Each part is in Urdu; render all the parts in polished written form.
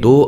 2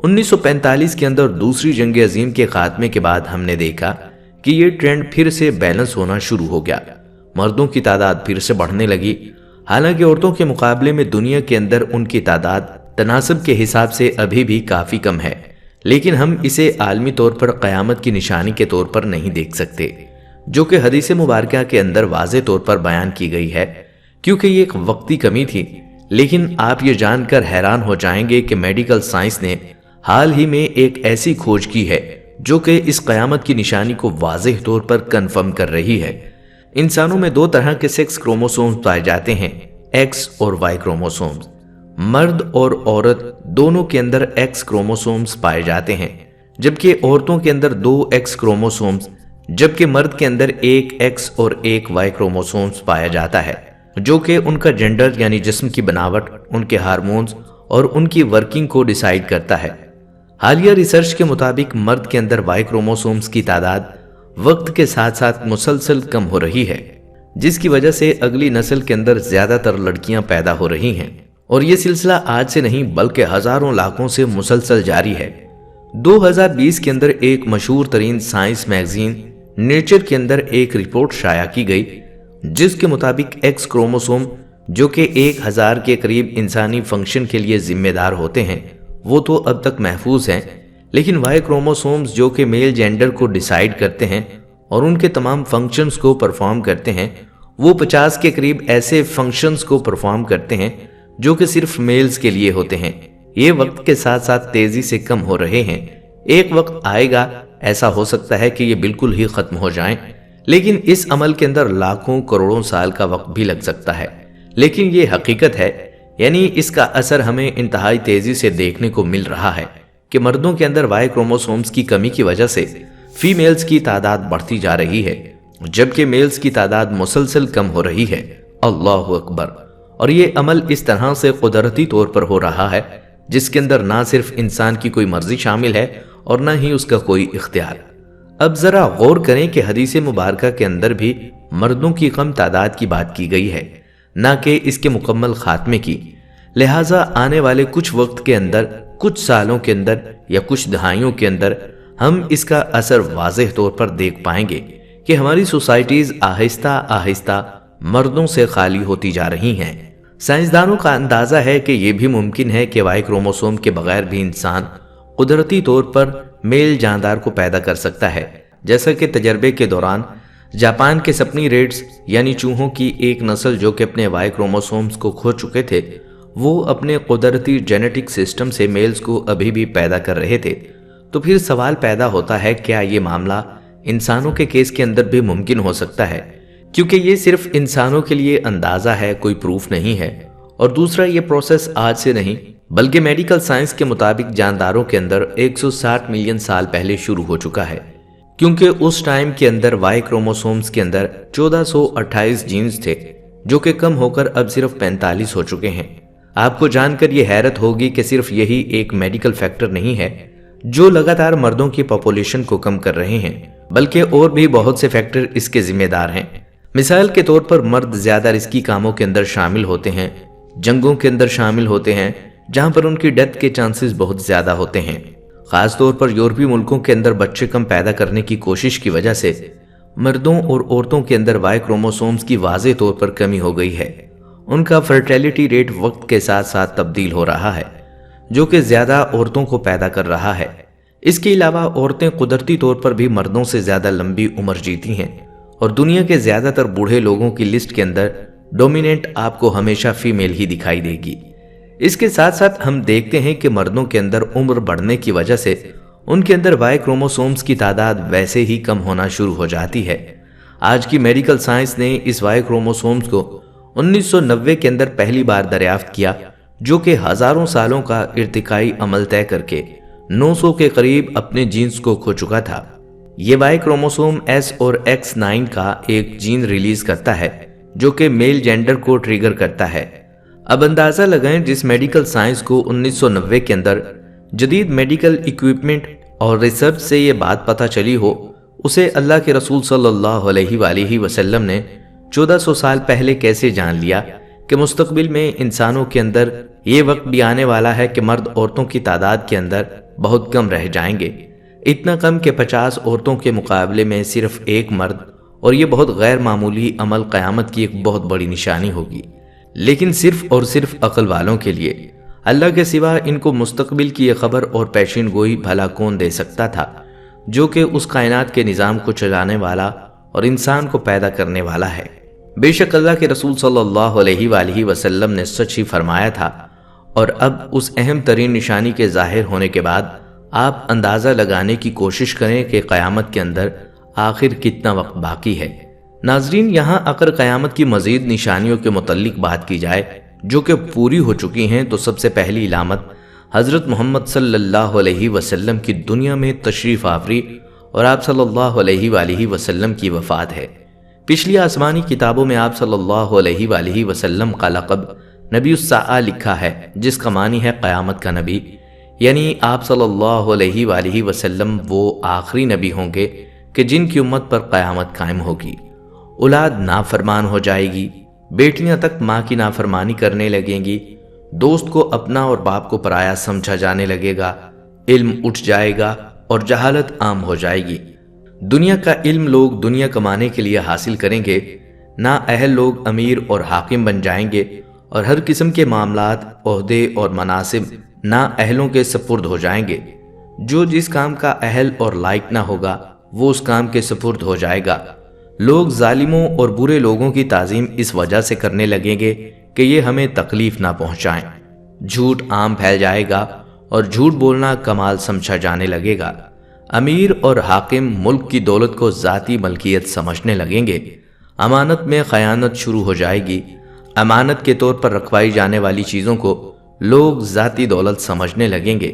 1945 کے اندر دوسری جنگ عظیم کے خاتمے کے بعد ہم نے دیکھا کہ یہ ٹرینڈ پھر سے بیلنس ہونا شروع ہو گیا، مردوں کی تعداد پھر سے بڑھنے لگی۔ حالانکہ عورتوں کے مقابلے میں دنیا کے اندر ان کی تعداد تناسب کے حساب سے ابھی بھی کافی کم ہے، لیکن ہم اسے عالمی طور پر قیامت کی نشانی کے طور پر نہیں دیکھ سکتے، جو کہ حدیث مبارکہ کے اندر واضح طور پر بیان کی گئی ہے، کیونکہ یہ ایک وقتی کمی تھی۔ لیکن آپ یہ جان کر حیران ہو جائیں گے کہ میڈیکل سائنس نے حال ہی میں ایک ایسی کھوج کی ہے جو کہ اس قیامت کی نشانی کو واضح طور پر کنفرم کر رہی ہے۔ انسانوں میں 2 طرح کے سیکس کروموسومز پائے جاتے ہیں، ایکس اور وائی کروموسومز۔ مرد اور عورت دونوں کے اندر ایکس کروموسومز پائے جاتے ہیں، جبکہ عورتوں کے اندر 2 ایکس کروموسومز، جبکہ مرد کے اندر 1 ایکس اور 1 وائی کروموسومز پایا جاتا ہے، جو کہ ان کا جنڈر یعنی جسم کی بناوٹ، ان کے ہارمونز اور ان کی ورکنگ کو ڈیسائیڈ کرتا ہے۔ حالیہ ریسرچ کے مطابق مرد کے اندر وائی کروموسومز کی تعداد وقت کے ساتھ ساتھ مسلسل کم ہو رہی ہے، جس کی وجہ سے اگلی نسل کے اندر زیادہ تر لڑکیاں پیدا ہو رہی ہیں، اور یہ سلسلہ آج سے نہیں بلکہ ہزاروں لاکھوں سے مسلسل جاری ہے۔ 2020 کے اندر ایک مشہور ترین سائنس میگزین نیچر کے اندر ایک رپورٹ شائع کی گئی، جس کے مطابق ایکس کروموسوم جو کہ 1000 کے قریب انسانی فنکشن کے لیے ذمہ دار ہوتے ہیں وہ تو اب تک محفوظ ہیں، لیکن وائی کروموسومز جو کہ میل جینڈر کو ڈیسائیڈ کرتے ہیں اور ان کے تمام فنکشنز کو پرفارم کرتے ہیں، وہ 50 کے قریب ایسے فنکشنز کو پرفارم کرتے ہیں جو کہ صرف میلز کے لیے ہوتے ہیں۔ یہ وقت کے ساتھ ساتھ تیزی سے کم ہو رہے ہیں۔ ایک وقت آئے گا ایسا ہو سکتا ہے کہ یہ بالکل ہی ختم ہو جائیں، لیکن اس عمل کے اندر لاکھوں کروڑوں سال کا وقت بھی لگ سکتا ہے، لیکن یہ حقیقت ہے، یعنی اس کا اثر ہمیں انتہائی تیزی سے دیکھنے کو مل رہا ہے کہ مردوں کے اندر وائی کروموسومز کی کمی کی وجہ سے فیمیلز کی تعداد بڑھتی جا رہی ہے، جبکہ میلز کی تعداد مسلسل کم ہو رہی ہے۔ اللہ اکبر! اور یہ عمل اس طرح سے قدرتی طور پر ہو رہا ہے جس کے اندر نہ صرف انسان کی کوئی مرضی شامل ہے اور نہ ہی اس کا کوئی اختیار۔ اب ذرا غور کریں کہ حدیث مبارکہ کے اندر بھی مردوں کی کم تعداد کی بات کی گئی ہے، نہ کہ اس کے مکمل خاتمے کی۔ لہٰذا آنے والے کچھ وقت کے اندر، کچھ سالوں کے اندر یا کچھ دہائیوں کے اندر ہم اس کا اثر واضح طور پر دیکھ پائیں گے کہ ہماری سوسائٹیز آہستہ آہستہ مردوں سے خالی ہوتی جا رہی ہیں۔ سائنسدانوں کا اندازہ ہے کہ یہ بھی ممکن ہے کہ وائی کروموسوم کے بغیر بھی انسان قدرتی طور پر میل جاندار کو پیدا کر سکتا ہے، جیسا کہ تجربے کے دوران جاپان کے سپنی ریٹس یعنی چوہوں کی ایک نسل جو کہ اپنے وائی کروموسومز کو کھو چکے تھے، وہ اپنے قدرتی جینیٹک سسٹم سے میلز کو ابھی بھی پیدا کر رہے تھے۔ تو پھر سوال پیدا ہوتا ہے، کیا یہ معاملہ انسانوں کے کیس کے اندر بھی ممکن ہو سکتا ہے؟ کیونکہ یہ صرف انسانوں کے لیے اندازہ ہے، کوئی پروف نہیں ہے، اور دوسرا یہ پروسیس آج سے نہیں بلکہ میڈیکل سائنس کے مطابق جانداروں کے اندر 160 ملین سال پہلے شروع ہو چکا ہے، کیونکہ اس ٹائم کے اندر وائی کروموسومز کے اندر 1428 جینز تھے جو کہ کم ہو کر اب صرف 45 ہو چکے ہیں۔ آپ کو جان کر یہ حیرت ہوگی کہ صرف یہی ایک میڈیکل فیکٹر نہیں ہے جو لگاتار مردوں کی پاپولیشن کو کم کر رہے ہیں، بلکہ اور بھی بہت سے فیکٹر اس کے ذمہ دار ہیں۔ مثال کے طور پر مرد زیادہ رسکی کاموں کے اندر شامل ہوتے ہیں، جنگوں کے اندر شامل ہوتے ہیں جہاں پر ان کی ڈیتھ کے چانسز بہت زیادہ ہوتے ہیں۔ خاص طور پر یورپی ملکوں کے اندر بچے کم پیدا کرنے کی کوشش کی وجہ سے مردوں اور عورتوں کے اندر وائی کروموسومز کی واضح طور پر کمی ہو گئی ہے۔ ان کا فرٹیلیٹی ریٹ وقت کے ساتھ ساتھ تبدیل ہو رہا ہے، جو کہ زیادہ عورتوں کو پیدا کر رہا ہے۔ اس کے علاوہ عورتیں قدرتی طور پر بھی مردوں سے زیادہ لمبی عمر جیتی ہیں، اور دنیا کے زیادہ تر بوڑھے لوگوں کی لسٹ کے اندر ڈومیننٹ آپ کو ہمیشہ فیمیل ہی دکھائی دے گی۔ اس کے ساتھ ساتھ ہم دیکھتے ہیں کہ مردوں کے اندر عمر بڑھنے کی وجہ سے ان کے اندر وائی کروموسومز کی تعداد ویسے ہی کم ہونا شروع ہو جاتی ہے۔ آج کی میڈیکل سائنس نے اس وائی کروموسومز کو 1990 کے اندر پہلی بار دریافت کیا، جو کہ ہزاروں سالوں کا ارتقائی عمل طے کر کے 900 کے قریب اپنے جینز کو کھو چکا تھا۔ یہ وائی کروموسوم ایس اور X9 کا ایک جین ریلیز کرتا ہے جو کہ میل جینڈر کو ٹریگر کرتا ہے۔ اب اندازہ لگائیں جس میڈیکل سائنس کو 1990 کے اندر جدید میڈیکل ایکوپمنٹ اور ریسرچ سے یہ بات پتہ چلی ہو، اسے اللہ کے رسول صلی اللہ علیہ وآلہ وسلم نے 1400 سال پہلے کیسے جان لیا کہ مستقبل میں انسانوں کے اندر یہ وقت بھی آنے والا ہے کہ مرد عورتوں کی تعداد کے اندر بہت کم رہ جائیں گے، اتنا کم کہ 50 عورتوں کے مقابلے میں صرف ایک مرد، اور یہ بہت غیر معمولی عمل قیامت کی ایک بہت بڑی نشانی ہوگی۔ لیکن صرف اور صرف عقل والوں کے لیے، اللہ کے سوا ان کو مستقبل کی یہ خبر اور پیشین گوئی بھلا کون دے سکتا تھا جو کہ اس کائنات کے نظام کو چلانے والا اور انسان کو پیدا کرنے والا ہے۔ بے شک اللہ کے رسول صلی اللہ علیہ وآلہ وسلم نے سچ ہی فرمایا تھا، اور اب اس اہم ترین نشانی کے ظاہر ہونے کے بعد آپ اندازہ لگانے کی کوشش کریں کہ قیامت کے اندر آخر کتنا وقت باقی ہے۔ ناظرین، یہاں اگر قیامت کی مزید نشانیوں کے متعلق بات کی جائے جو کہ پوری ہو چکی ہیں، تو سب سے پہلی علامت حضرت محمد صلی اللہ علیہ وسلم کی دنیا میں تشریف آوری اور آپ صلی اللہ علیہ وآلہ وسلم کی وفات ہے۔ پچھلی آسمانی کتابوں میں آپ صلی اللہ علیہ وآلہ وسلم کا لقب نبی الساعہ لکھا ہے، جس کا معنی ہے قیامت کا نبی، یعنی آپ صلی اللہ علیہ وآلہ وسلم وہ آخری نبی ہوں گے کہ جن کی امت پر قیامت قائم ہوگی۔ اولاد نافرمان ہو جائے گی، بیٹیاں تک ماں کی نافرمانی کرنے لگیں گی، دوست کو اپنا اور باپ کو پرایا سمجھا جانے لگے گا، علم اٹھ جائے گا اور جہالت عام ہو جائے گی۔ دنیا کا علم لوگ دنیا کمانے کے لیے حاصل کریں گے، نااہل لوگ امیر اور حاکم بن جائیں گے، اور ہر قسم کے معاملات، عہدے اور مناصب نااہلوں کے سپرد ہو جائیں گے۔ جو جس کام کا اہل اور لائق نہ ہوگا وہ اس کام کے سپرد ہو جائے گا۔ لوگ ظالموں اور برے لوگوں کی تعظیم اس وجہ سے کرنے لگیں گے کہ یہ ہمیں تکلیف نہ پہنچائیں۔ جھوٹ عام پھیل جائے گا اور جھوٹ بولنا کمال سمجھا جانے لگے گا۔ امیر اور حاکم ملک کی دولت کو ذاتی ملکیت سمجھنے لگیں گے۔ امانت میں خیانت شروع ہو جائے گی۔ امانت کے طور پر رکھوائی جانے والی چیزوں کو لوگ ذاتی دولت سمجھنے لگیں گے۔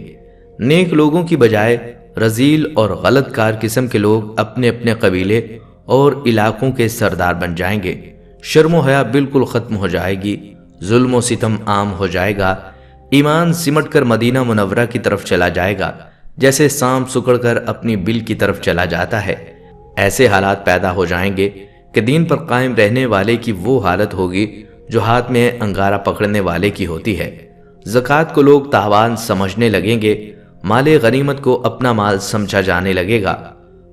نیک لوگوں کی بجائے رذیل اور غلط کار قسم کے لوگ اپنے اپنے قبیلے اور علاقوں کے سردار بن جائیں گے۔ شرم و حیا بالکل ختم ہو جائے گی، ظلم و ستم عام ہو جائے گا، ایمان سمٹ کر مدینہ منورہ کی طرف چلا جائے گا جیسے سانپ سکڑ کر اپنی بل کی طرف چلا جاتا ہے۔ ایسے حالات پیدا ہو جائیں گے کہ دین پر قائم رہنے والے کی وہ حالت ہوگی جو ہاتھ میں انگارہ پکڑنے والے کی ہوتی ہے۔ زکوٰۃ کو لوگ تاوان سمجھنے لگیں گے، مال غنیمت کو اپنا مال سمجھا جانے لگے گا۔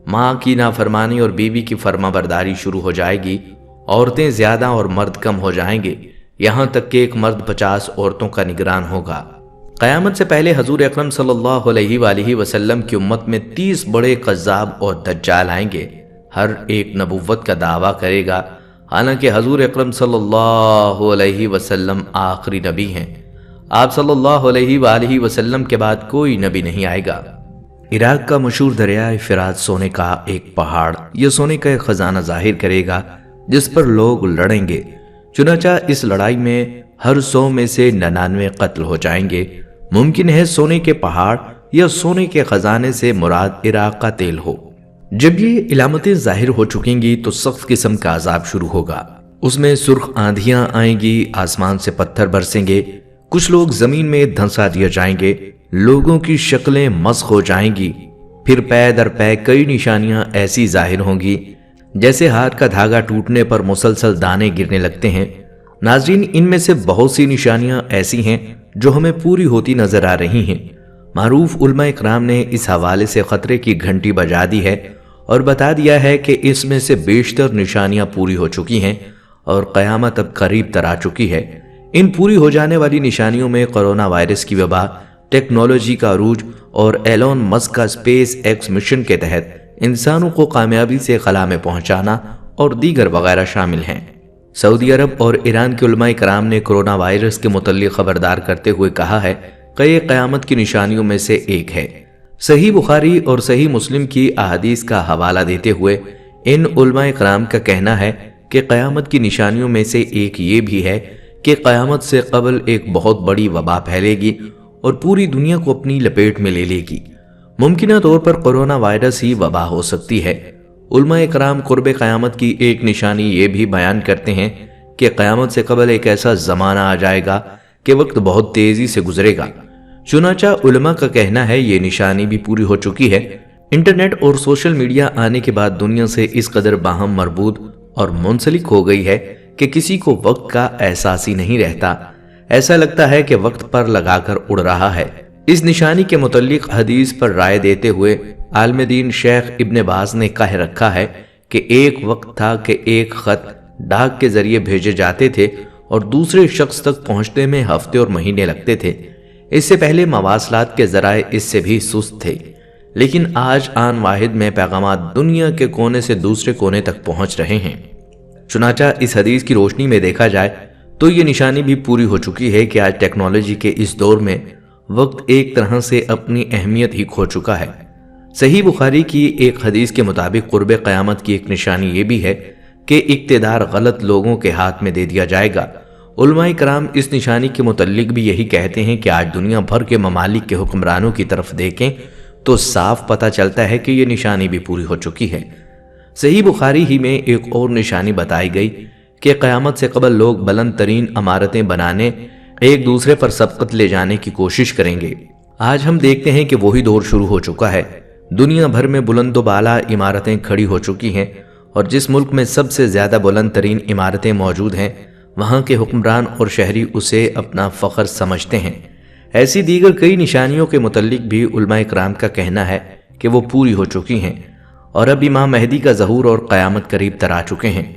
ماں کی نافرمانی اور بیوی کی فرما برداری شروع ہو جائے گی۔ عورتیں زیادہ اور مرد کم ہو جائیں گے، یہاں تک کہ ایک مرد 50 عورتوں کا نگران ہوگا۔ قیامت سے پہلے حضور اکرم صلی اللہ علیہ وآلہ وسلم کی امت میں 30 بڑے قذاب اور دجال آئیں گے۔ ہر ایک نبوت کا دعویٰ کرے گا، حالانکہ حضور اکرم صلی اللہ علیہ وسلم آخری نبی ہیں۔ آپ صلی اللہ علیہ وآلہ وسلم کے بعد کوئی نبی نہیں آئے گا۔ عراق کا مشہور دریائے فرات سونے کا ایک پہاڑ یا سونے کا ایک خزانہ ظاہر کرے گا جس پر لوگ لڑیں گے۔ چنانچہ اس لڑائی میں ہر 100 میں سے 99 قتل ہو جائیں گے۔ ممکن ہے سونے کے پہاڑ یا سونے کے خزانے سے مراد عراق کا تیل ہو۔ جب یہ علامتیں ظاہر ہو چکیں گی تو سخت قسم کا عذاب شروع ہوگا۔ اس میں سرخ آندھیاں آئیں گی، آسمان سے پتھر برسیں گے، کچھ لوگ زمین میں دھنسا دیے جائیں گے، لوگوں کی شکلیں مسخ ہو جائیں گی۔ پھر پے در پے کئی نشانیاں ایسی ظاہر ہوں گی جیسے ہاتھ کا دھاگا ٹوٹنے پر مسلسل دانے گرنے لگتے ہیں۔ ناظرین، ان میں سے بہت سی نشانیاں ایسی ہیں جو ہمیں پوری ہوتی نظر آ رہی ہیں۔ معروف علماء اکرام نے اس حوالے سے خطرے کی گھنٹی بجا دی ہے اور بتا دیا ہے کہ اس میں سے بیشتر نشانیاں پوری ہو چکی ہیں اور قیامت اب قریب تر آ چکی ہے۔ ان پوری ہو جانے والی نشانیوں میں کرونا وائرس کی وبا، ٹیکنالوجی کا عروج اور ایلون مسک کا اسپیس ایکس مشن کے تحت انسانوں کو کامیابی سے خلا میں پہنچانا اور دیگر وغیرہ شامل ہیں۔ سعودی عرب اور ایران کے علماء کرام نے کرونا وائرس کے متعلق خبردار کرتے ہوئے کہا ہے کہ یہ قیامت کی نشانیوں میں سے ایک ہے۔ صحیح بخاری اور صحیح مسلم کی احادیث کا حوالہ دیتے ہوئے ان علماء کرام کا کہنا ہے کہ قیامت کی نشانیوں میں سے ایک یہ بھی ہے کہ قیامت سے قبل ایک بہت بڑی وبا پھیلے گی اور پوری دنیا کو اپنی لپیٹ میں لے لے گی۔ ممکنہ طور پر کرونا وائرس ہی وبا ہو سکتی ہے۔ علماء کرام قرب قیامت کی ایک نشانی یہ بھی بیان کرتے ہیں کہ قیامت سے قبل ایک ایسا زمانہ آ جائے گا کہ وقت بہت تیزی سے گزرے گا۔ چنانچہ علماء کا کہنا ہے یہ نشانی بھی پوری ہو چکی ہے۔ انٹرنیٹ اور سوشل میڈیا آنے کے بعد دنیا سے اس قدر باہم مربوط اور منسلک ہو گئی ہے کہ کسی کو وقت کا احساس ہی نہیں رہتا۔ ایسا لگتا ہے کہ وقت پر لگا کر اڑ رہا ہے۔ اس نشانی کے متعلق حدیث پر رائے دیتے ہوئے عالم دین شیخ ابن باز نے کہہ رکھا ہے کہ ایک وقت تھا کہ ایک خط ڈاک کے ذریعے بھیجے جاتے تھے اور دوسرے شخص تک پہنچنے میں ہفتے اور مہینے لگتے تھے۔ اس سے پہلے مواصلات کے ذرائع اس سے بھی سست تھے، لیکن آج آن واحد میں پیغامات دنیا کے کونے سے دوسرے کونے تک پہنچ رہے ہیں۔ چنانچہ اس حدیث کی روشنی میں دیکھا جائے تو یہ نشانی بھی پوری ہو چکی ہے کہ آج ٹیکنالوجی کے اس دور میں وقت ایک طرح سے اپنی اہمیت ہی کھو چکا ہے۔ صحیح بخاری کی ایک حدیث کے مطابق قرب قیامت کی ایک نشانی یہ بھی ہے کہ اقتدار غلط لوگوں کے ہاتھ میں دے دیا جائے گا۔ علماء کرام اس نشانی کے متعلق بھی یہی کہتے ہیں کہ آج دنیا بھر کے ممالک کے حکمرانوں کی طرف دیکھیں تو صاف پتہ چلتا ہے کہ یہ نشانی بھی پوری ہو چکی ہے۔ صحیح بخاری ہی میں ایک اور نشانی بتائی گئی کہ قیامت سے قبل لوگ بلند ترین عمارتیں بنانے، ایک دوسرے پر سبقت لے جانے کی کوشش کریں گے۔ آج ہم دیکھتے ہیں کہ وہی دور شروع ہو چکا ہے۔ دنیا بھر میں بلند و بالا عمارتیں کھڑی ہو چکی ہیں، اور جس ملک میں سب سے زیادہ بلند ترین عمارتیں موجود ہیں وہاں کے حکمران اور شہری اسے اپنا فخر سمجھتے ہیں۔ ایسی دیگر کئی نشانیوں کے متعلق بھی علماء کرام کا کہنا ہے کہ وہ پوری ہو چکی ہیں، اور اب امام مہدی کا ظہور اور قیامت قریب تر آ چکے ہیں۔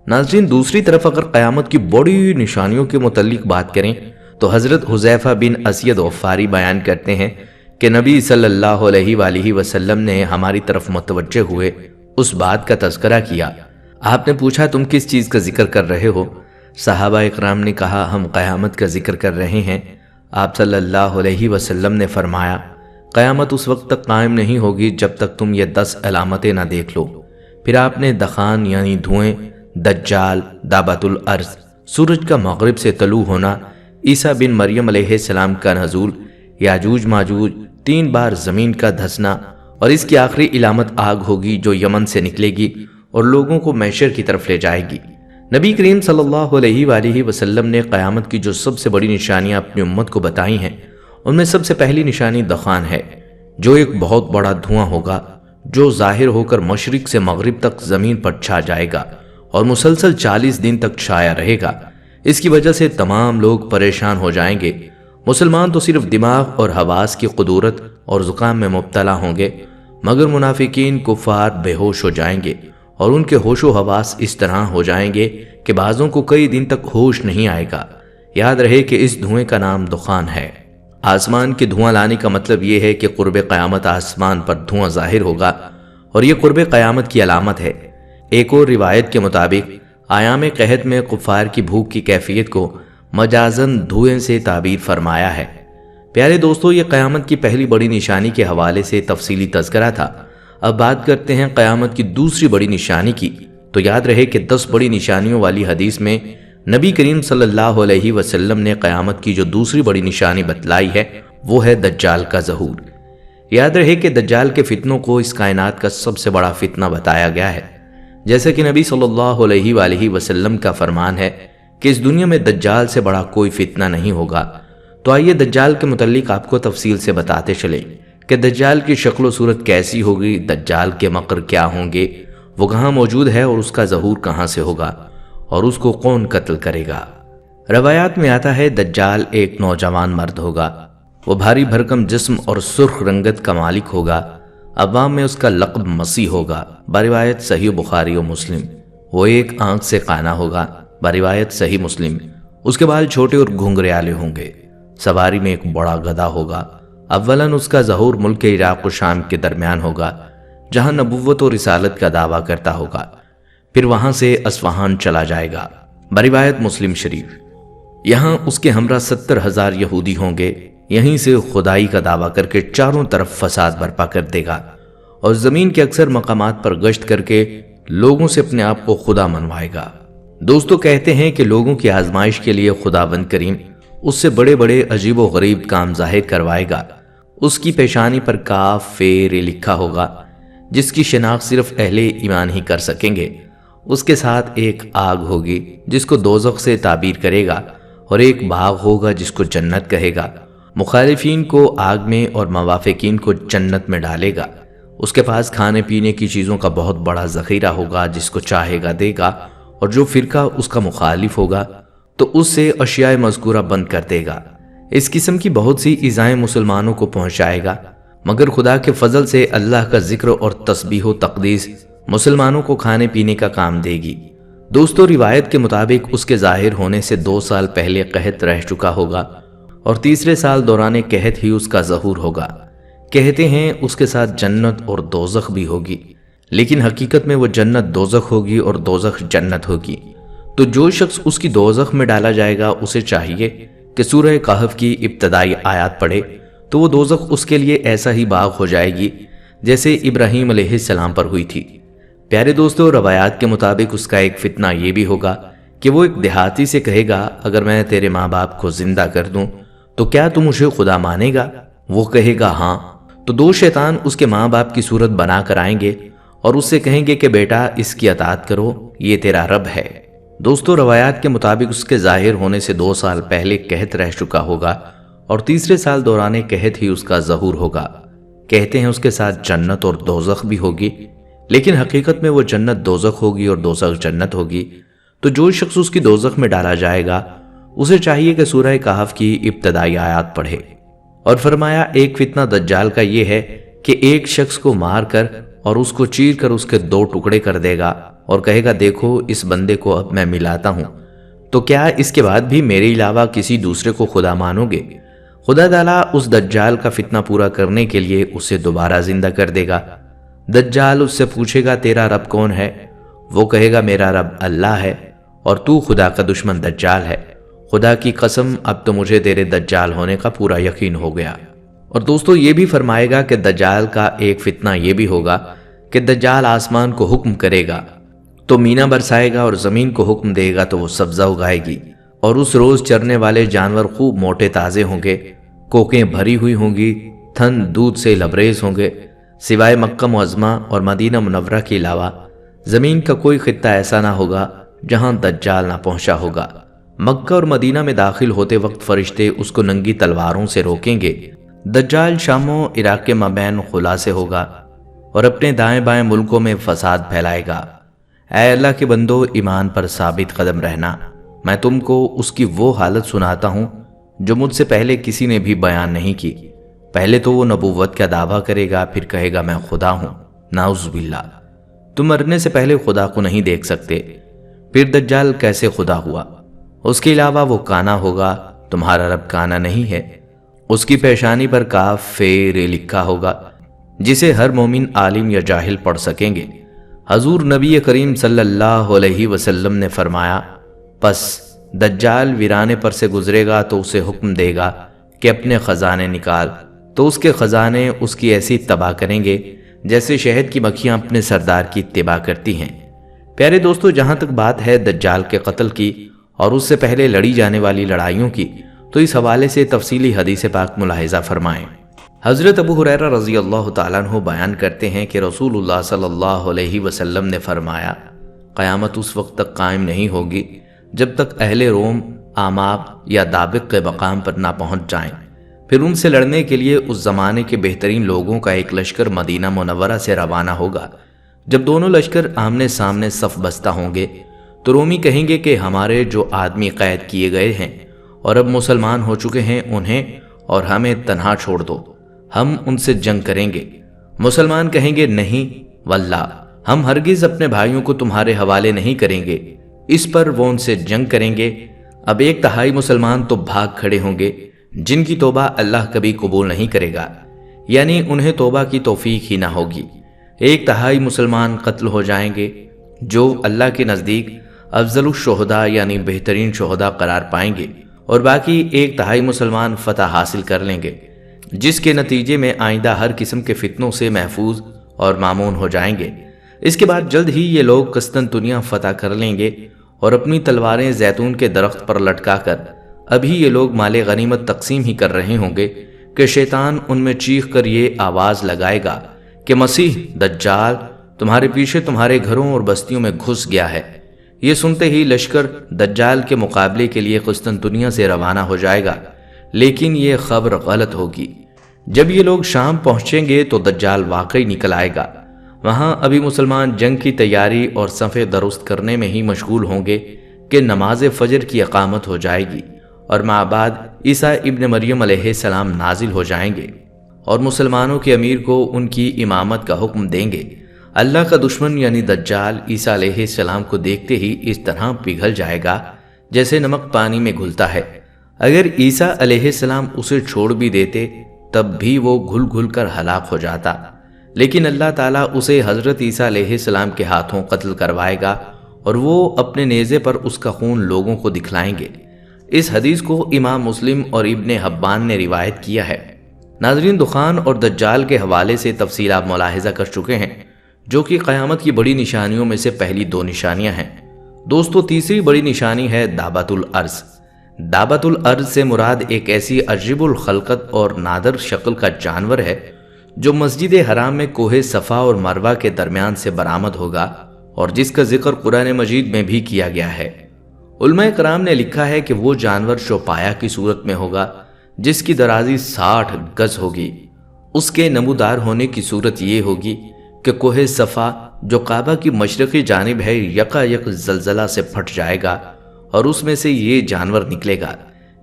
ناظرین، دوسری طرف اگر قیامت کی بڑی نشانیوں کے متعلق بات کریں تو حضرت حذیفہ بن اسید غفاری بیان کرتے ہیں کہ نبی صلی اللہ علیہ وآلہ وسلم نے ہماری طرف متوجہ ہوئے اس بات کا تذکرہ کیا۔ آپ نے پوچھا تم کس چیز کا ذکر کر رہے ہو؟ صحابہ اکرام نے کہا ہم قیامت کا ذکر کر رہے ہیں۔ آپ صلی اللہ علیہ وسلم نے فرمایا قیامت اس وقت تک قائم نہیں ہوگی جب تک تم یہ 10 علامتیں نہ دیکھ لو۔ پھر آپ نے دخان یعنی دھوئیں، دجال، دابت الارض، سورج کا مغرب سے طلوع ہونا، عیسیٰ بن مریم علیہ السلام کا نزول، یاجوج ماجوج، 3 بار زمین کا دھسنا، اور اس کی آخری علامت آگ ہوگی جو یمن سے نکلے گی اور لوگوں کو محشر کی طرف لے جائے گی۔ نبی کریم صلی اللہ علیہ وآلہ وسلم نے قیامت کی جو سب سے بڑی نشانیاں اپنی امت کو بتائی ہیں ان میں سب سے پہلی نشانی دخان ہے، جو ایک بہت بڑا دھواں ہوگا جو ظاہر ہو کر مشرق سے مغرب تک زمین پر چھا جائے گا اور مسلسل 40 دن تک چھایا رہے گا۔ اس کی وجہ سے تمام لوگ پریشان ہو جائیں گے۔ مسلمان تو صرف دماغ اور حواس کی قدورت اور زکام میں مبتلا ہوں گے، مگر منافقین کفار بے ہوش ہو جائیں گے، اور ان کے ہوش و حواس اس طرح ہو جائیں گے کہ بعضوں کو کئی دن تک ہوش نہیں آئے گا۔ یاد رہے کہ اس دھوئیں کا نام دخان ہے۔ آسمان کے دھواں لانے کا مطلب یہ ہے کہ قرب قیامت آسمان پر دھواں ظاہر ہوگا، اور یہ قرب قیامت کی علامت ہے۔ ایک اور روایت کے مطابق ایام قحط میں کفار کی بھوک کی کیفیت کو مجازن دھوئیں سے تعبیر فرمایا ہے۔ پیارے دوستو، یہ قیامت کی پہلی بڑی نشانی کے حوالے سے تفصیلی تذکرہ تھا۔ اب بات کرتے ہیں قیامت کی دوسری بڑی نشانی کی۔ تو یاد رہے کہ 10 بڑی نشانیوں والی حدیث میں نبی کریم صلی اللہ علیہ وسلم نے قیامت کی جو دوسری بڑی نشانی بتلائی ہے وہ ہے دجال کا ظہور۔ یاد رہے کہ دجال کے فتنوں کو اس کائنات کا سب سے بڑا فتنہ بتایا گیا ہے، جیسے کہ نبی صلی اللہ علیہ وآلہ وسلم کا فرمان ہے کہ اس دنیا میں دجال سے بڑا کوئی فتنہ نہیں ہوگا۔ تو آئیے دجال کے متعلق آپ کو تفصیل سے بتاتے چلیں کہ دجال کی شکل و صورت کیسی ہوگی، دجال کے مکر کیا ہوں گے، وہ کہاں موجود ہے اور اس کا ظہور کہاں سے ہوگا، اور اس کو کون قتل کرے گا۔ روایات میں آتا ہے دجال ایک نوجوان مرد ہوگا، وہ بھاری بھرکم جسم اور سرخ رنگت کا مالک ہوگا، عوام میں اس کا لقب مسیح ہوگا، بروایت صحیح بخاری و مسلم۔ وہ ایک آنکھ سے کانا ہوگا، بروایت صحیح مسلم۔ اس کے بال چھوٹے اور گھنگریالے ہوں گے، سواری میں ایک بڑا گدھا ہوگا۔ اولاً اس کا ظہور ملک عراق و شام کے درمیان ہوگا، جہاں نبوت و رسالت کا دعویٰ کرتا ہوگا، پھر وہاں سے اصفہان چلا جائے گا، بروایت مسلم شریف۔ یہاں اس کے ہمراہ 70,000 یہودی ہوں گے، یہیں سے خدائی کا دعویٰ کر کے چاروں طرف فساد برپا کر دے گا، اور زمین کے اکثر مقامات پر گشت کر کے لوگوں سے اپنے آپ کو خدا منوائے گا۔ دوستو، کہتے ہیں کہ لوگوں کی آزمائش کے لیے خداوند کریم اس سے بڑے بڑے عجیب و غریب کام ظاہر کروائے گا۔ اس کی پیشانی پر کاف فیر لکھا ہوگا، جس کی شناخت صرف اہل ایمان ہی کر سکیں گے۔ اس کے ساتھ ایک آگ ہوگی جس کو دوزخ سے تعبیر کرے گا، اور ایک باغ ہوگا جس کو جنت کہے گا۔ مخالفین کو آگ میں اور موافقین کو جنت میں ڈالے گا۔ اس کے پاس کھانے پینے کی چیزوں کا بہت بڑا ذخیرہ ہوگا، جس کو چاہے گا دے گا، اور جو فرقہ اس کا مخالف ہوگا تو اس سے اشیاء مذکورہ بند کر دے گا۔ اس قسم کی بہت سی ایذائیں مسلمانوں کو پہنچائے گا، مگر خدا کے فضل سے اللہ کا ذکر اور تسبیح و تقدیس مسلمانوں کو کھانے پینے کا کام دے گی۔ دوستو، روایت کے مطابق اس کے ظاہر ہونے سے 2 سال پہلے قحط رہ چکا ہوگا اور تیسرے سال دوران قحط ہی اس کا ظہور ہوگا۔ کہتے ہیں اس کے ساتھ جنت اور دوزخ بھی ہوگی، لیکن حقیقت میں وہ جنت دوزخ ہوگی اور دوزخ جنت ہوگی۔ تو جو شخص اس کی دوزخ میں ڈالا جائے گا اسے چاہیے کہ سورہ کہف کی ابتدائی آیات پڑھے، تو وہ دوزخ اس کے لیے ایسا ہی باغ ہو جائے گی جیسے ابراہیم علیہ السلام پر ہوئی تھی۔ پیارے دوستو، روایات کے مطابق اس کا ایک فتنہ یہ بھی ہوگا کہ وہ ایک دیہاتی سے کہے گا، اگر میں تیرے ماں باپ کو زندہ کر دوں تو کیا تم مجھے خدا مانے گا؟ وہ کہے گا ہاں۔ تو 2 شیطان اس کے ماں باپ کی صورت بنا کر آئیں گے اور اس سے کہیں گے کہ بیٹا اس کی اطاعت کرو، یہ تیرا رب ہے۔ دوستو، روایات کے مطابق اس کے ظاہر ہونے سے 2 سال پہلے قحط رہ چکا ہوگا اور تیسرے سال دوران قحط ہی اس کا ظہور ہوگا۔ کہتے ہیں اس کے ساتھ جنت اور دوزخ بھی ہوگی، لیکن حقیقت میں وہ جنت دوزخ ہوگی اور دوزخ جنت ہوگی۔ تو جو شخص اس کی دوزخ میں ڈالا جائے گا اسے چاہیے کہ سورہ کہف کی ابتدائی آیات پڑھے۔ اور فرمایا ایک فتنہ دجال کا یہ ہے کہ ایک شخص کو مار کر اور اس کو چیر کر اس کے 2 ٹکڑے کر دے گا اور کہے گا، دیکھو اس بندے کو اب میں ملاتا ہوں، تو کیا اس کے بعد بھی میرے علاوہ کسی دوسرے کو خدا مانو گے؟ خدا تعالیٰ اس دجال کا فتنہ پورا کرنے کے لیے اسے دوبارہ زندہ کر دے گا۔ دجال اس سے پوچھے گا، تیرا رب کون ہے؟ وہ کہے گا، میرا رب اللہ ہے اور تو خدا کا دشمن دجال ہے۔ خدا کی قسم، اب تو مجھے تیرے دجال ہونے کا پورا یقین ہو گیا۔ اور دوستو، یہ بھی فرمائے گا کہ دجال کا ایک فتنہ یہ بھی ہوگا کہ دجال آسمان کو حکم کرے گا تو مینا برسائے گا اور زمین کو حکم دے گا تو وہ سبزہ اگائے گی، اور اس روز چرنے والے جانور خوب موٹے تازے ہوں گے، کوکیں بھری ہوئی ہوں گی، تھن دودھ سے لبریز ہوں گے۔ سوائے مکہ معظمہ اور مدینہ منورہ کے علاوہ زمین کا کوئی خطہ ایسا نہ ہوگا جہاں دجال نہ پہنچا ہوگا۔ مکہ اور مدینہ میں داخل ہوتے وقت فرشتے اس کو ننگی تلواروں سے روکیں گے۔ دجال شام و عراق کے مابین خلا سے ہوگا اور اپنے دائیں بائیں ملکوں میں فساد پھیلائے گا۔ اے اللہ کے بندو، ایمان پر ثابت قدم رہنا۔ میں تم کو اس کی وہ حالت سناتا ہوں جو مجھ سے پہلے کسی نے بھی بیان نہیں کی۔ پہلے تو وہ نبوت کا دعویٰ کرے گا، پھر کہے گا میں خدا ہوں، نعوذ باللہ۔ تم مرنے سے پہلے خدا کو نہیں دیکھ سکتے، پھر دجال کیسے خدا ہوا؟ اس کے علاوہ وہ کانا ہوگا، تمہارا رب کانا نہیں ہے۔ اس کی پیشانی پر کاف فے رے لکھا ہوگا جسے ہر مومن عالم یا جاہل پڑھ سکیں گے۔ حضور نبی کریم صلی اللہ علیہ وسلم نے فرمایا، پس دجال ویرانے پر سے گزرے گا تو اسے حکم دے گا کہ اپنے خزانے نکال، تو اس کے خزانے اس کی ایسی تباہ کریں گے جیسے شہد کی مکھیاں اپنے سردار کی اتباع کرتی ہیں۔ پیارے دوستو، جہاں تک بات ہے دجال کے قتل کی اور اس سے پہلے لڑی جانے والی لڑائیوں کی، تو اس حوالے سے تفصیلی حدیث پاک ملاحظہ فرمائیں۔ حضرت ابو ہریرہ رضی اللہ تعالیٰ عنہ بیان کرتے ہیں کہ رسول اللہ صلی اللہ علیہ وسلم نے فرمایا، قیامت اس وقت تک قائم نہیں ہوگی جب تک اہل روم آماب یا دابق کے مقام پر نہ پہنچ جائیں۔ پھر ان سے لڑنے کے لیے اس زمانے کے بہترین لوگوں کا ایک لشکر مدینہ منورہ سے روانہ ہوگا۔ جب دونوں لشکر آمنے سامنے صف بستہ ہوں گے تو رومی کہیں گے کہ ہمارے جو آدمی قید کیے گئے ہیں اور اب مسلمان ہو چکے ہیں، انہیں اور ہمیں تنہا چھوڑ دو، ہم ان سے جنگ کریں گے۔ مسلمان کہیں گے، نہیں واللہ، ہم ہرگز اپنے بھائیوں کو تمہارے حوالے نہیں کریں گے۔ اس پر وہ ان سے جنگ کریں گے۔ اب 1/3 مسلمان تو بھاگ کھڑے ہوں گے جن کی توبہ اللہ کبھی قبول نہیں کرے گا، یعنی انہیں توبہ کی توفیق ہی نہ ہوگی۔ 1/3 مسلمان قتل ہو جائیں گے جو اللہ کے نزدیک افضل الشہداء یعنی بہترین شہداء قرار پائیں گے، اور باقی 1/3 مسلمان فتح حاصل کر لیں گے، جس کے نتیجے میں آئندہ ہر قسم کے فتنوں سے محفوظ اور مامون ہو جائیں گے۔ اس کے بعد جلد ہی یہ لوگ قسطنطنیہ فتح کر لیں گے اور اپنی تلواریں زیتون کے درخت پر لٹکا کر ابھی یہ لوگ مال غنیمت تقسیم ہی کر رہے ہوں گے کہ شیطان ان میں چیخ کر یہ آواز لگائے گا کہ مسیح دجال تمہارے پیچھے تمہارے گھروں اور بستیوں میں گھس گیا ہے۔ یہ سنتے ہی لشکر دجال کے مقابلے کے لیے قسطنطنیہ سے روانہ ہو جائے گا، لیکن یہ خبر غلط ہوگی۔ جب یہ لوگ شام پہنچیں گے تو دجال واقعی نکل آئے گا۔ وہاں ابھی مسلمان جنگ کی تیاری اور صفیں درست کرنے میں ہی مشغول ہوں گے کہ نماز فجر کی اقامت ہو جائے گی اور بعد عیسیٰ ابن مریم علیہ السلام نازل ہو جائیں گے اور مسلمانوں کے امیر کو ان کی امامت کا حکم دیں گے۔ اللہ کا دشمن یعنی دجال عیسیٰ علیہ السلام کو دیکھتے ہی اس طرح پگھل جائے گا جیسے نمک پانی میں گھلتا ہے۔ اگر عیسیٰ علیہ السلام اسے چھوڑ بھی دیتے تب بھی وہ گھل گھل کر ہلاک ہو جاتا، لیکن اللہ تعالیٰ اسے حضرت عیسیٰ علیہ السلام کے ہاتھوں قتل کروائے گا اور وہ اپنے نیزے پر اس کا خون لوگوں کو دکھلائیں گے۔ اس حدیث کو امام مسلم اور ابن حبان نے روایت کیا ہے۔ ناظرین، دخان اور دجال کے حوالے سے تفصیل آپ ملاحظہ کر چکے ہیں، جو کہ قیامت کی بڑی نشانیوں میں سے پہلی دو نشانیاں ہیں۔ دوستو، تیسری بڑی نشانی ہے دابۃ الارض۔ دابۃ الارض سے مراد ایک ایسی عجیب الخلقت اور نادر شکل کا جانور ہے جو مسجد حرام میں کوہ صفا اور مروہ کے درمیان سے برآمد ہوگا اور جس کا ذکر قرآن مجید میں بھی کیا گیا ہے۔ علماء کرام نے لکھا ہے کہ وہ جانور چوپایا کی صورت میں ہوگا جس کی درازی 60 گز ہوگی۔ اس کے نمودار ہونے کی صورت یہ ہوگی کہ کوہ صفا جو کعبہ کی مشرقی جانب ہے یکا یک زلزلہ سے پھٹ جائے گا اور اس میں سے یہ جانور نکلے گا۔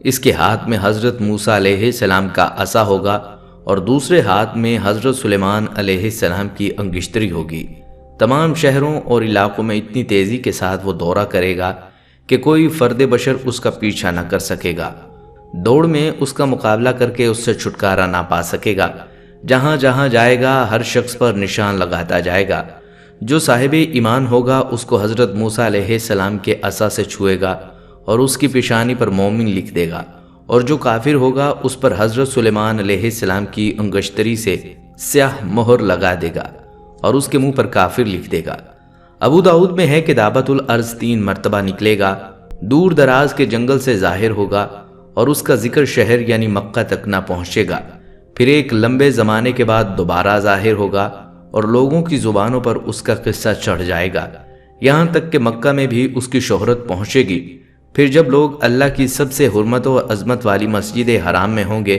اس کے ہاتھ میں حضرت موسیٰ علیہ السلام کا عصا ہوگا اور دوسرے ہاتھ میں حضرت سلیمان علیہ السلام کی انگشتری ہوگی۔ تمام شہروں اور علاقوں میں اتنی تیزی کے ساتھ وہ دورہ کرے گا کہ کوئی فرد بشر اس کا پیچھا نہ کر سکے گا۔ دوڑ میں اس کا مقابلہ کر کے اس سے چھٹکارا نہ پا سکے گا۔ جہاں جہاں جائے گا ہر شخص پر نشان لگاتا جائے گا۔ جو صاحب ایمان ہوگا اس کو حضرت موسیٰ علیہ السلام کے عصا سے چھوئے گا اور اس کی پیشانی پر مومن لکھ دے گا، اور جو کافر ہوگا اس پر حضرت سلیمان علیہ السلام کی انگشتری سے سیاہ مہر لگا دے گا اور اس کے منہ پر کافر لکھ دے گا۔ ابو داؤد میں ہے کہ دابۃ الارض 3 مرتبہ نکلے گا، دور دراز کے جنگل سے ظاہر ہوگا اور اس کا ذکر شہر یعنی مکہ تک نہ پہنچے گا، پھر ایک لمبے زمانے کے بعد دوبارہ ظاہر ہوگا اور لوگوں کی زبانوں پر اس کا قصہ چڑھ جائے گا، یہاں تک کہ مکہ میں بھی اس کی شہرت پہنچے گی۔ پھر جب لوگ اللہ کی سب سے حرمت و عظمت والی مسجد حرام میں ہوں گے،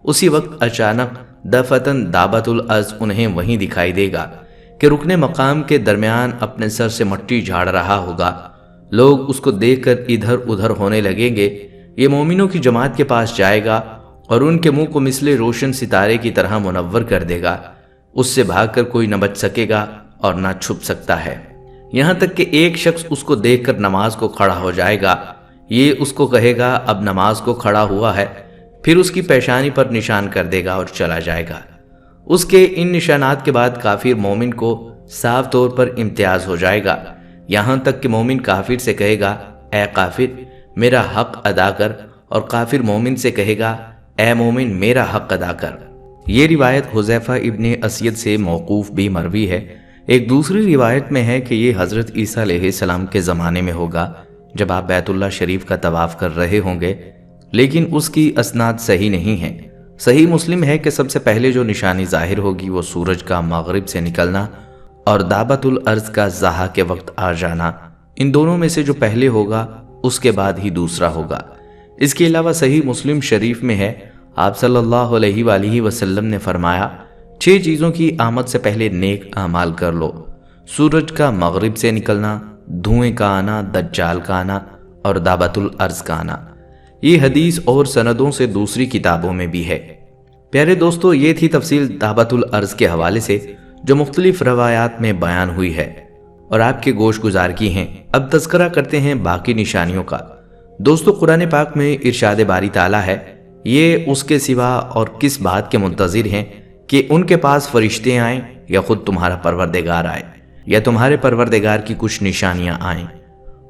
اسی وقت اچانک دفتن دابۃ الارض انہیں وہیں دکھائی دے گا کہ رکن مقام کے درمیان اپنے سر سے مٹی جھاڑ رہا ہوگا۔ لوگ اس کو دیکھ کر ادھر ادھر ہونے لگیں گے۔ یہ مومنوں کی جماعت کے پاس جائے گا اور ان کے منہ کو مثل روشن ستارے کی طرح منور کر دے گا۔ اس سے بھاگ کر کوئی نہ بچ سکے گا اور نہ چھپ سکتا ہے، یہاں تک کہ ایک شخص اس کو دیکھ کر نماز کو کھڑا ہو جائے گا۔ یہ اس کو کہے گا اب نماز کو کھڑا ہوا ہے، پھر اس کی پیشانی پر نشان کر دے گا اور چلا جائے گا۔ اس کے ان نشانات کے بعد کافر مومن کو صاف طور پر امتیاز ہو جائے گا، یہاں تک کہ مومن کافر سے کہے گا اے کافر میرا حق ادا کر، اور کافر مومن سے کہے گا اے مومن میرا حق ادا کر۔ یہ روایت حذیفہ ابن اسید سے موقوف بھی مروی ہے۔ ایک دوسری روایت میں ہے کہ یہ حضرت عیسیٰ علیہ السلام کے زمانے میں ہوگا جب آپ بیت اللہ شریف کا طواف کر رہے ہوں گے، لیکن اس کی اسناد صحیح نہیں ہے۔ صحیح مسلم ہے کہ سب سے پہلے جو نشانی ظاہر ہوگی وہ سورج کا مغرب سے نکلنا اور دابۃ الارض کا ضحیٰ کے وقت آ جانا۔ ان دونوں میں سے جو پہلے ہوگا اس کے بعد ہی دوسرا ہوگا۔ اس کے علاوہ صحیح مسلم شریف میں ہے آپ صلی اللہ علیہ وآلہ وسلم نے فرمایا 6 چیزوں کی آمد سے پہلے نیک اعمال کر لو: سورج کا مغرب سے نکلنا، دھوئیں کا آنا، دجال کا آنا اور دابۃ الارض کا آنا۔ یہ حدیث اور سندوں سے دوسری کتابوں میں بھی ہے۔ پیارے دوستو، یہ تھی تفصیل دابۃ الارض کے حوالے سے جو مختلف روایات میں بیان ہوئی ہے اور آپ کے گوش گزار کی ہیں۔ اب تذکرہ کرتے ہیں باقی نشانیوں کا۔ دوستو، قرآن پاک میں ارشاد باری تعالیٰ ہے یہ اس کے سوا اور کس بات کے منتظر ہیں کہ ان کے پاس فرشتے آئیں یا خود تمہارا پروردگار آئے یا تمہارے پروردگار کی کچھ نشانیاں آئیں،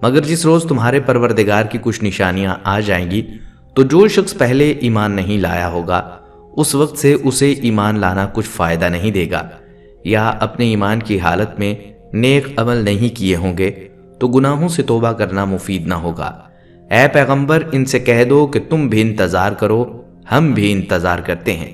مگر جس روز تمہارے پروردگار کی کچھ نشانیاں آ جائیں گی تو جو شخص پہلے ایمان نہیں لایا ہوگا اس وقت سے اسے ایمان لانا کچھ فائدہ نہیں دے گا، یا اپنے ایمان کی حالت میں نیک عمل نہیں کیے ہوں گے تو گناہوں سے توبہ کرنا مفید نہ ہوگا۔ اے پیغمبر ان سے کہہ دو کہ تم بھی انتظار کرو، ہم بھی انتظار کرتے ہیں۔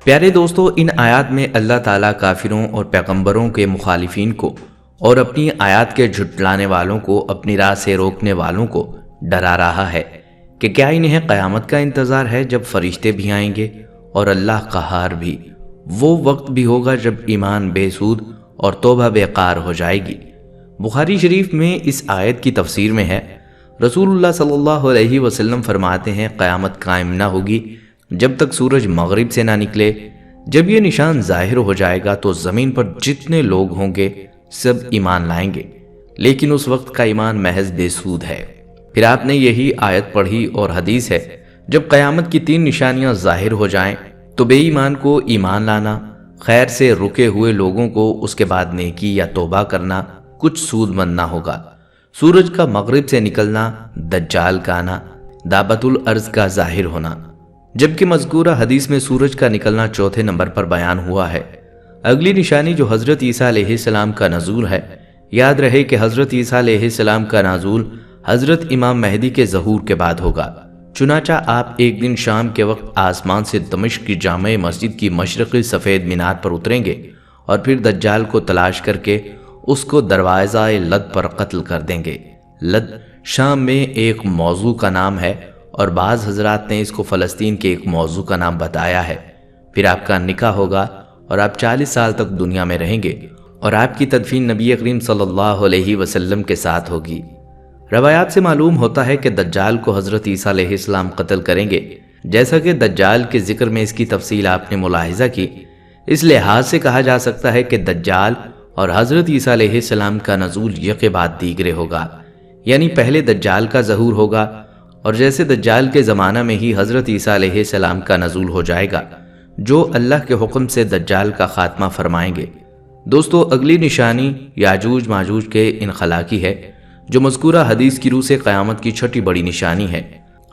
پیارے دوستو، ان آیات میں اللہ تعالیٰ کافروں اور پیغمبروں کے مخالفین کو اور اپنی آیات کے جھٹلانے والوں کو، اپنی راہ سے روکنے والوں کو ڈرا رہا ہے کہ کیا انہیں قیامت کا انتظار ہے جب فرشتے بھی آئیں گے اور اللہ قہار بھی۔ وہ وقت بھی ہوگا جب ایمان بے سود اور توبہ بیکار ہو جائے گی۔ بخاری شریف میں اس آیت کی تفسیر میں ہے رسول اللہ صلی اللہ علیہ وسلم فرماتے ہیں قیامت قائم نہ ہوگی جب تک سورج مغرب سے نہ نکلے۔ جب یہ نشان ظاہر ہو جائے گا تو زمین پر جتنے لوگ ہوں گے سب ایمان لائیں گے، لیکن اس وقت کا ایمان محض بے سود ہے۔ پھر آپ نے یہی آیت پڑھی اور حدیث ہے، جب قیامت کی 3 نشانیاں ظاہر ہو جائیں تو بے ایمان کو ایمان لانا، خیر سے رکے ہوئے لوگوں کو اس کے بعد نیکی یا توبہ کرنا کچھ سود مند نہ ہوگا، سورج کا مغرب سے نکلنا، دجال کا آنا، دابت الارض کا ظاہر ہونا۔ جبکہ مذکورہ حدیث میں سورج کا نکلنا چوتھے نمبر پر بیان ہوا ہے۔ اگلی نشانی جو حضرت عیسیٰ علیہ السلام کا نزول ہے، یاد رہے کہ حضرت عیسیٰ علیہ السلام کا نزول حضرت امام مہدی کے ظہور کے بعد ہوگا۔ چنانچہ آپ ایک دن شام کے وقت آسمان سے دمشق کی جامع مسجد کی مشرقی سفید مینار پر اتریں گے اور پھر دجال کو تلاش کر کے اس کو دروازہ لد پر قتل کر دیں گے۔ لد شام میں ایک موضوع کا نام ہے اور بعض حضرات نے اس کو فلسطین کے ایک موضوع کا نام بتایا ہے۔ پھر آپ کا نکاح ہوگا اور آپ 40 سال تک دنیا میں رہیں گے اور آپ کی تدفین نبی کریم صلی اللہ علیہ وسلم کے ساتھ ہوگی۔ روایات سے معلوم ہوتا ہے کہ دجال کو حضرت عیسیٰ علیہ السلام قتل کریں گے، جیسا کہ دجال کے ذکر میں اس کی تفصیل آپ نے ملاحظہ کی۔ اس لحاظ سے کہا جا سکتا ہے کہ دجال اور حضرت عیسیٰ علیہ السلام کا نزول یکے بعد دیگرے ہوگا، یعنی پہلے دجال کا ظہور ہوگا اور جیسے دجال کے زمانہ میں ہی حضرت عیسیٰ علیہ السلام کا نزول ہو جائے گا، جو اللہ کے حکم سے دجال کا خاتمہ فرمائیں گے۔ دوستو، اگلی نشانی یاجوج ماجوج کے انخلا کی ہے، جو مذکورہ حدیث کی روح سے قیامت کی چھٹی بڑی نشانی ہے۔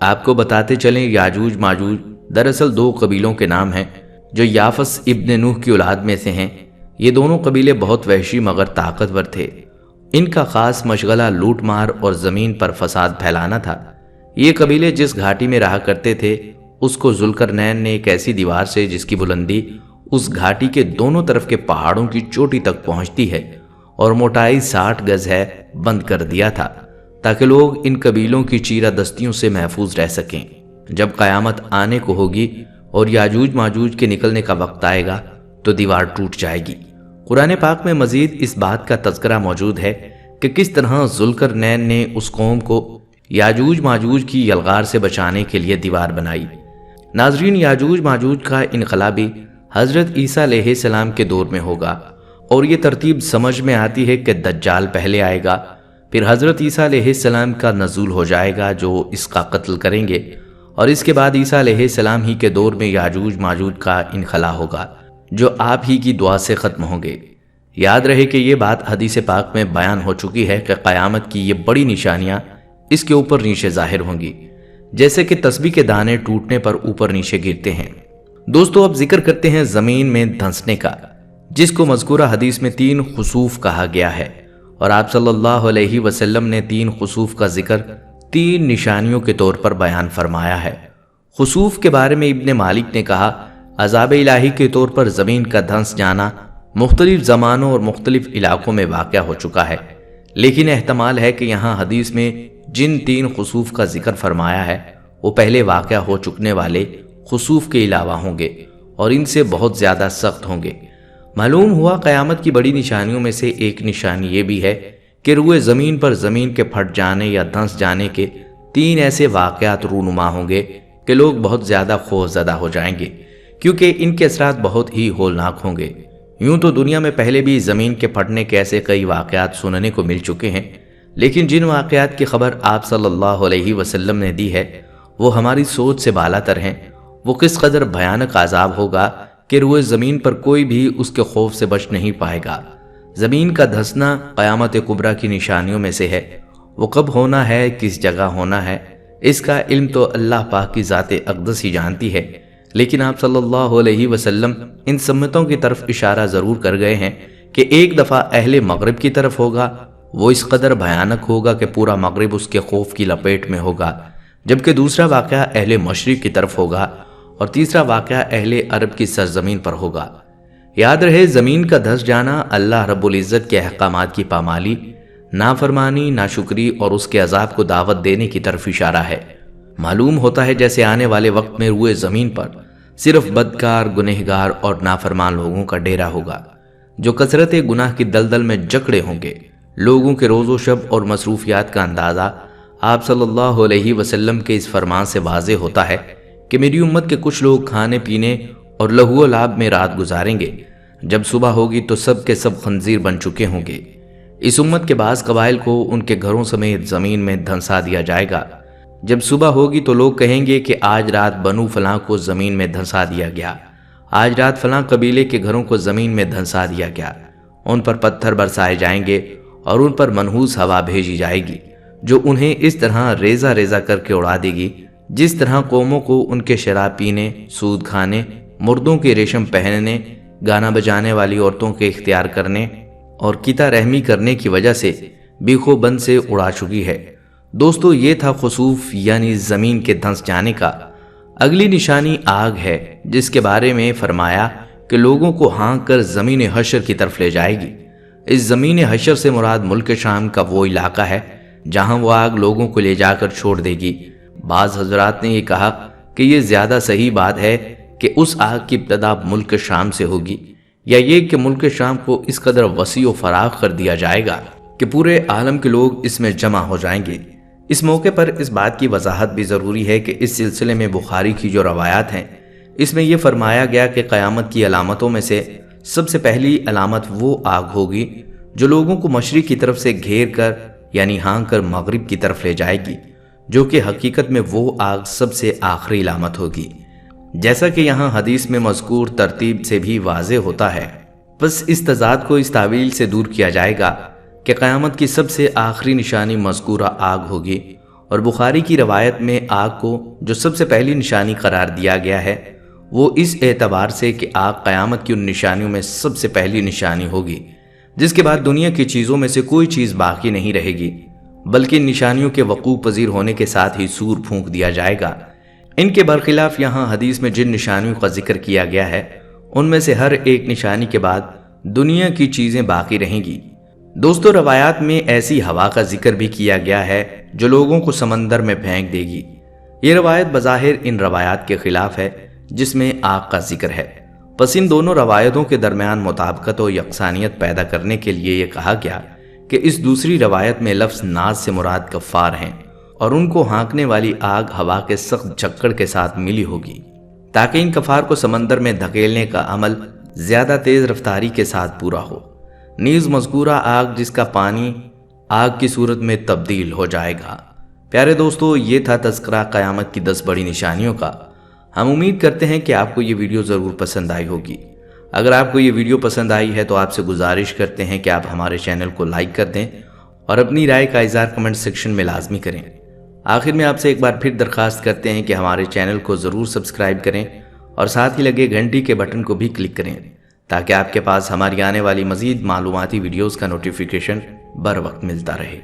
آپ کو بتاتے چلیں، یاجوج ماجوج دراصل 2 قبیلوں کے نام ہیں جو یافس ابن نوح کی اولاد میں سے ہیں۔ یہ دونوں قبیلے بہت وحشی مگر طاقتور تھے۔ ان کا خاص مشغلہ لوٹ مار اور زمین پر فساد پھیلانا تھا۔ یہ قبیلے جس گھاٹی میں رہا کرتے تھے اس کو ذوالقرنین نے ایک ایسی دیوار سے جس کی بلندی اس گھاٹی کے دونوں طرف کے پہاڑوں کی چوٹی تک پہنچتی ہے اور موٹائی 60 گز ہے، بند کر دیا تھا تاکہ لوگ ان قبیلوں کی چیرہ دستیوں سے محفوظ رہ سکیں۔ جب قیامت آنے کو ہوگی اور یاجوج ماجوج کے نکلنے کا وقت آئے گا تو دیوار ٹوٹ جائے گی۔ قرآن پاک میں مزید اس بات کا تذکرہ موجود ہے کہ کس طرح ذوالقرنین نے اس قوم کو یاجوج ماجوج کی یلغار سے بچانے کے لیے دیوار بنائی۔ ناظرین، یاجوج ماجوج کا انخلا بھی حضرت عیسیٰ علیہ السلام کے دور میں ہوگا، اور یہ ترتیب سمجھ میں آتی ہے کہ دجال پہلے آئے گا، پھر حضرت عیسیٰ علیہ السلام کا نزول ہو جائے گا جو اس کا قتل کریں گے، اور اس کے بعد عیسیٰ علیہ السلام ہی کے دور میں یاجوج ماجوج کا انخلا ہوگا جو آپ ہی کی دعا سے ختم ہوں گے۔ یاد رہے کہ یہ بات حدیث پاک میں بیان ہو چکی ہے کہ قیامت کی یہ بڑی نشانیاں اس کے اوپر نیچے ظاہر ہوں گی، جیسے کہ تسبیح کے دانے ٹوٹنے پر اوپر نیچے گرتے ہیں۔ دوستو، اب ذکر کرتے ہیں زمین میں دھنسنے کا، جس کو مذکورہ حدیث میں 3 خسوف کہا گیا ہے، اور آپ صلی اللہ علیہ وسلم نے 3 خسوف کا ذکر 3 نشانیوں کے طور پر بیان فرمایا ہے۔ خسوف کے بارے میں ابن مالک نے کہا، عذاب الہی کے طور پر زمین کا دھنس جانا مختلف زمانوں اور مختلف علاقوں میں واقع ہو چکا ہے، لیکن احتمال ہے کہ یہاں حدیث میں جن 3 خسوف کا ذکر فرمایا ہے وہ پہلے واقع ہو چکنے والے خسوف کے علاوہ ہوں گے اور ان سے بہت زیادہ سخت ہوں گے۔ معلوم ہوا قیامت کی بڑی نشانیوں میں سے ایک نشانی یہ بھی ہے کہ روئے زمین پر زمین کے پھٹ جانے یا دھنس جانے کے 3 ایسے واقعات رونما ہوں گے کہ لوگ بہت زیادہ خوف زدہ ہو جائیں گے، کیونکہ ان کے اثرات بہت ہی ہولناک ہوں گے۔ یوں تو دنیا میں پہلے بھی زمین کے پھٹنے کے ایسے کئی واقعات سننے کو مل چکے ہیں، لیکن جن واقعات کی خبر آپ صلی اللہ علیہ وسلم نے دی ہے وہ ہماری سوچ سے بالاتر ہیں۔ وہ کس قدر بھیانک عذاب ہوگا کہ روئے زمین پر کوئی بھی اس کے خوف سے بچ نہیں پائے گا۔ زمین کا دھسنا قیامت کبریٰ کی نشانیوں میں سے ہے۔ وہ کب ہونا ہے، کس جگہ ہونا ہے، اس کا علم تو اللہ پاک کی ذات اقدس ہی جانتی ہے، لیکن آپ صلی اللہ علیہ وسلم ان سمتوں کی طرف اشارہ ضرور کر گئے ہیں کہ ایک دفعہ اہل مغرب کی طرف ہوگا، وہ اس قدر بھیانک ہوگا کہ پورا مغرب اس کے خوف کی لپیٹ میں ہوگا، جبکہ دوسرا واقعہ اہل مشرق کی طرف ہوگا اور تیسرا واقعہ اہل عرب کی سرزمین پر ہوگا۔ یاد رہے، زمین کا دھس جانا اللہ رب العزت کے احکامات کی پامالی، نافرمانی، ناشکری اور اس کے عذاب کو دعوت دینے کی طرف اشارہ ہے۔ معلوم ہوتا ہے جیسے آنے والے وقت میں روئے زمین پر صرف بدکار، گنہگار اور نافرمان لوگوں کا ڈیرا ہوگا، جو کثرت گناہ کی دلدل میں جکڑے ہوں گے۔ لوگوں کے روز و شب اور مصروفیات کا اندازہ آپ صلی اللہ علیہ وسلم کے اس فرمان سے واضح ہوتا ہے کہ میری امت کے کچھ لوگ کھانے پینے اور لہو و لعب میں رات گزاریں گے، جب صبح ہوگی تو سب کے سب خنزیر بن چکے ہوں گے۔ اس امت کے بعض قبائل کو ان کے گھروں سمیت زمین میں دھنسا دیا جائے گا۔ جب صبح ہوگی تو لوگ کہیں گے کہ آج رات بنو فلاں کو زمین میں دھنسا دیا گیا، آج رات فلاں قبیلے کے گھروں کو زمین میں دھنسا دیا گیا۔ ان پر پتھر برسائے جائیں گے اور ان پر منحوس ہوا بھیجی جائے گی، جو انہیں اس طرح ریزہ ریزہ کر کے اڑا دے گی جس طرح قوموں کو ان کے شراب پینے، سود کھانے، مردوں کے ریشم پہننے، گانا بجانے والی عورتوں کے اختیار کرنے اور کیتا رحمی کرنے کی وجہ سے بیخو بند سے اڑا چکی ہے۔ دوستو، یہ تھا خسوف یعنی زمین کے دھنس جانے کا۔ اگلی نشانی آگ ہے، جس کے بارے میں فرمایا کہ لوگوں کو ہانک کر زمین حشر کی طرف لے جائے گی۔ اس زمین حشر سے مراد ملک شام کا وہ علاقہ ہے جہاں وہ آگ لوگوں کو لے جا کر چھوڑ دے گی۔ بعض حضرات نے یہ کہا کہ یہ زیادہ صحیح بات ہے کہ اس آگ کی ابتدا ملک شام سے ہوگی، یا یہ کہ ملک شام کو اس قدر وسیع و فراخ کر دیا جائے گا کہ پورے عالم کے لوگ اس میں جمع ہو جائیں گے۔ اس موقع پر اس بات کی وضاحت بھی ضروری ہے کہ اس سلسلے میں بخاری کی جو روایات ہیں، اس میں یہ فرمایا گیا کہ قیامت کی علامتوں میں سے سب سے پہلی علامت وہ آگ ہوگی جو لوگوں کو مشرق کی طرف سے گھیر کر یعنی ہانک کر مغرب کی طرف لے جائے گی، جو کہ حقیقت میں وہ آگ سب سے آخری علامت ہوگی، جیسا کہ یہاں حدیث میں مذکور ترتیب سے بھی واضح ہوتا ہے۔ بس اس تضاد کو اس تعویل سے دور کیا جائے گا کہ قیامت کی سب سے آخری نشانی مذکورہ آگ ہوگی، اور بخاری کی روایت میں آگ کو جو سب سے پہلی نشانی قرار دیا گیا ہے وہ اس اعتبار سے کہ آگ قیامت کی ان نشانیوں میں سب سے پہلی نشانی ہوگی جس کے بعد دنیا کی چیزوں میں سے کوئی چیز باقی نہیں رہے گی، بلکہ ان نشانیوں کے وقوع پذیر ہونے کے ساتھ ہی سور پھونک دیا جائے گا۔ ان کے برخلاف یہاں حدیث میں جن نشانیوں کا ذکر کیا گیا ہے ان میں سے ہر ایک نشانی کے بعد دنیا کی چیزیں باقی رہیں گی۔ دوستو، روایات میں ایسی ہوا کا ذکر بھی کیا گیا ہے جو لوگوں کو سمندر میں پھینک دے گی۔ یہ روایت بظاہر ان روایات کے خلاف ہے جس میں آگ کا ذکر ہے، پس ان دونوں روایتوں کے درمیان مطابقت و یکسانیت پیدا کرنے کے لیے یہ کہا گیا کہ اس دوسری روایت میں لفظ ناز سے مراد کفار ہیں اور ان کو ہانکنے والی آگ ہوا کے سخت جھکڑ کے ساتھ ملی ہوگی تاکہ ان کفار کو سمندر میں دھکیلنے کا عمل زیادہ تیز رفتاری کے ساتھ پورا ہو۔ نیز مذکورہ آگ جس کا پانی آگ کی صورت میں تبدیل ہو جائے گا۔ پیارے دوستو، یہ تھا تذکرہ قیامت کی 10 بڑی نشانیوں کا۔ ہم امید کرتے ہیں کہ آپ کو یہ ویڈیو ضرور پسند آئی ہوگی۔ اگر آپ کو یہ ویڈیو پسند آئی ہے تو آپ سے گزارش کرتے ہیں کہ آپ ہمارے چینل کو لائک کر دیں اور اپنی رائے کا اظہار کمنٹ سیکشن میں لازمی کریں۔ آخر میں آپ سے ایک بار پھر درخواست کرتے ہیں کہ ہمارے چینل کو ضرور سبسکرائب کریں اور ساتھ ہی لگے گھنٹی کے بٹن کو بھی کلک کریں تاکہ آپ کے پاس ہماری آنے والی مزید معلوماتی ویڈیوز کا نوٹیفیکیشن بر وقت ملتا رہے۔